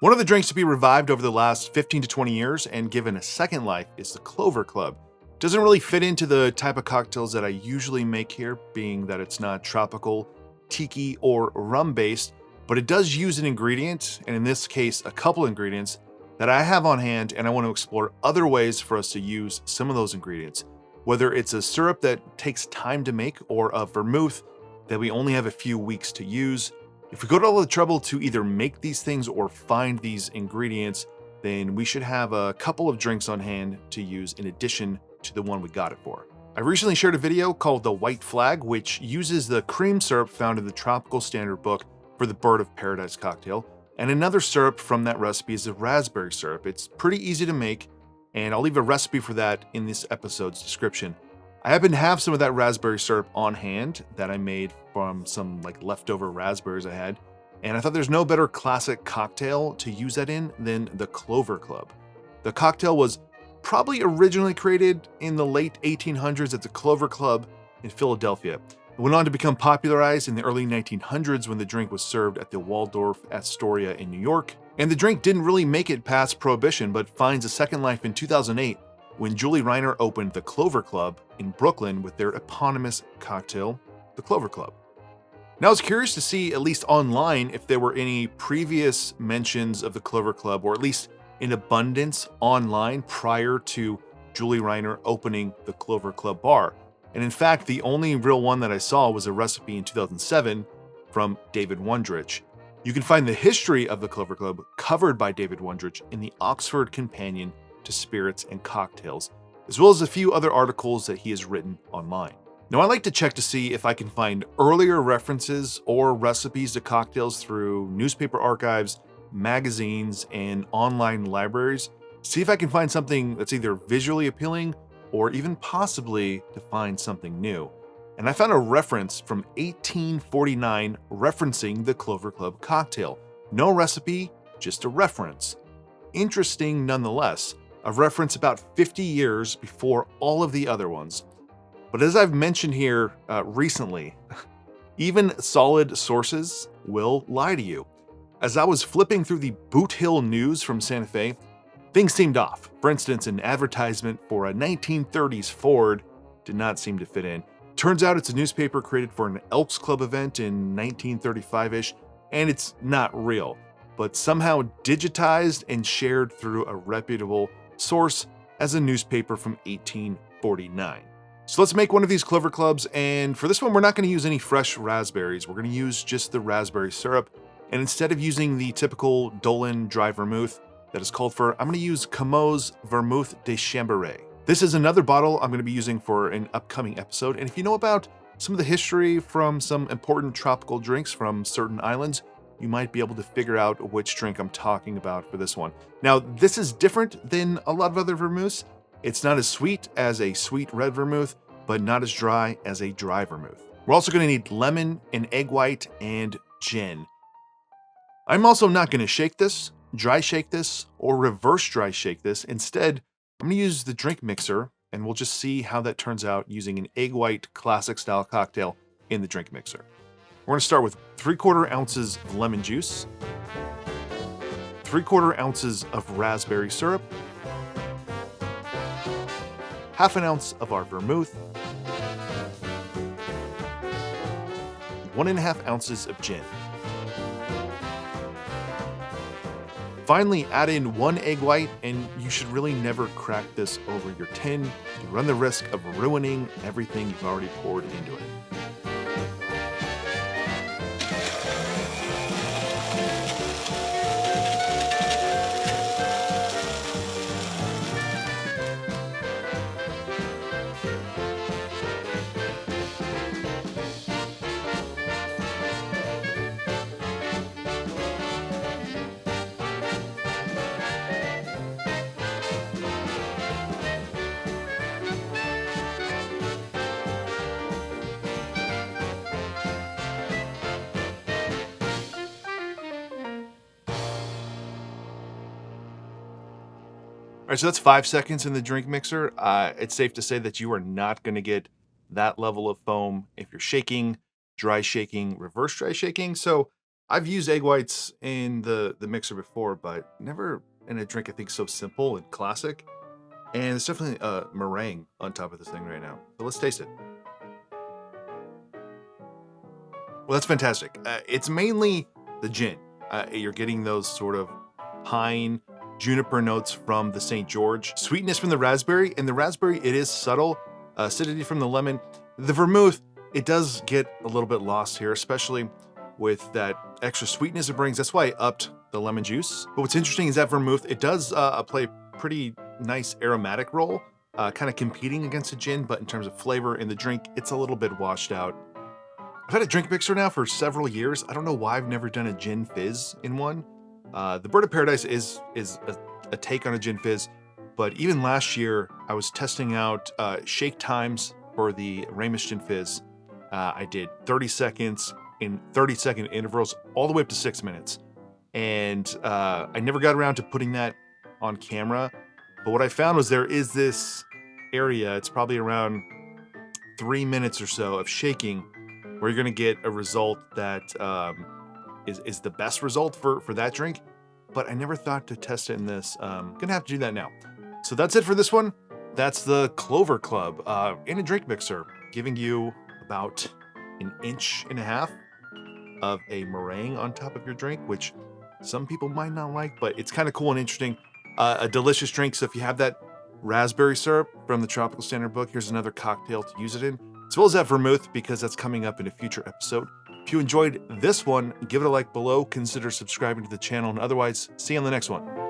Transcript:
One of the drinks to be revived over the last 15 to 20 years and given a second life is the Clover Club. Doesn't really fit into the type of cocktails that I usually make here, being that it's not tropical, tiki, or rum based, but it does use an ingredient, and in this case, a couple ingredients that I have on hand, and I want to explore other ways for us to use some of those ingredients. Whether it's a syrup that takes time to make or a vermouth that we only have a few weeks to use. If we go to all the trouble to either make these things or find these ingredients, then we should have a couple of drinks on hand to use in addition to the one we got it for. I recently shared a video called The White Flag, which uses the cream syrup found in the Tropical Standard Book for the Bird of Paradise cocktail. And another syrup from that recipe is the raspberry syrup. It's pretty easy to make, and I'll leave a recipe for that in this episode's description. I happen to have some of that raspberry syrup on hand that I made from some leftover raspberries I had, and I thought there's no better classic cocktail to use that in than the Clover Club. The cocktail was probably originally created in the late 1800s at the Clover Club in Philadephia. It went on to become popularized in the early 1900s when the drink was served at the Waldorf Astoria in New York. And the drink didn't really make it past Prohibition, but finds a second life in 2008 when Julie Reiner opened the Clover Club in Brooklyn with their eponymous cocktail, the Clover Club. Now I was curious to see, at least online, if there were any previous mentions of the Clover Club, or at least in abundance online prior to Julie Reiner opening the Clover Club bar. And in fact, the only real one that I saw was a recipe in 2007 from David Wondrich. You can find the history of the Clover Club covered by David Wondrich in the Oxford Companion to Spirits and Cocktails, as well as a few other articles that he has written online. Now, I like to check to see if I can find earlier references or recipes to cocktails through newspaper archives, magazines, and online libraries. See if I can find something that's either visually appealing or even possibly to find something new. And I found a reference from 1849 referencing the Clover Club cocktail. No recipe, just a reference. Interesting nonetheless, a reference about 50 years before all of the other ones. But as I've mentioned here recently, even solid sources will lie to you. As I was flipping through the Boot Hill News from Santa Fe, things seemed off. For instance, an advertisement for a 1930s Ford did not seem to fit in. Turns out it's a newspaper created for an Elks Club event in 1935-ish, and it's not real, but somehow digitized and shared through a reputable source as a newspaper from 1849. So let's make one of these Clover Clubs, and for this one we're not going to use any fresh raspberries. We're going to use just the raspberry syrup, and instead of using the typical Dolan dry vermouth that is called for, I'm going to use Camo's Vermouth de Chambery. This is another bottle I'm going to be using for an upcoming episode, and if you know about some of the history from some important tropical drinks from certain islands, you might be able to figure out which drink I'm talking about for this one. Now, this is different than a lot of other vermouths. It's not as sweet as a sweet red vermouth, but not as dry as a dry vermouth. We're also going to need lemon, an egg white, and gin. I'm also not going to shake this, dry shake this, or reverse dry shake this. Instead, I'm going to use the drink mixer, and we'll just see how that turns out using an egg white classic style cocktail in the drink mixer. We're going to start with 3/4 ounces of lemon juice, 3/4 ounces of raspberry syrup, 1/2 ounce of our vermouth, 1.5 ounces of gin. Finally, add in 1 egg white, and you should really never crack this over your tin. You run the risk of ruining everything you've already poured into it. All right, so that's 5 seconds in the drink mixer. It's safe to say that you are not going to get that level of foam if you're shaking, dry shaking, reverse dry shaking. So I've used egg whites in the mixer before, but never in a drink I think so simple and classic. And there's definitely a meringue on top of this thing right now. So let's taste it. Well, that's fantastic. It's mainly the gin. You're getting those sort of pine, juniper notes from the St. George, sweetness from the raspberry, and the raspberry, it is subtle, acidity from the lemon. The vermouth, it does get a little bit lost here, especially with that extra sweetness it brings. That's why I upped the lemon juice. But what's interesting is that vermouth, it does play a pretty nice aromatic role, kind of competing against the gin, but in terms of flavor in the drink, it's a little bit washed out. I've had a drink mixer now for several years. I don't know why I've never done a gin fizz in one. The Bird of Paradise is a take on a gin fizz, but even last year I was testing out shake times for the Ramus Gin Fizz. I did 30 seconds in 30-second intervals all the way up to 6 minutes. And I never got around to putting that on camera. But what I found was there is this area, it's probably around 3 minutes or so of shaking, where you're gonna get a result that is the best result for that drink. But I never thought to test it in this. Gonna have to do that now. So that's it for this one. That's the Clover Club in a drink mixer, giving you about 1.5 inches of a meringue on top of your drink, which some people might not like, but it's kind of cool and interesting. A delicious drink. So if you have that raspberry syrup from the Tropical Standard book, here's another cocktail to use it in, as well as that vermouth, because that's coming up in a future episode. If you enjoyed this one, give it a like below, consider subscribing to the channel, and otherwise, see you on the next one.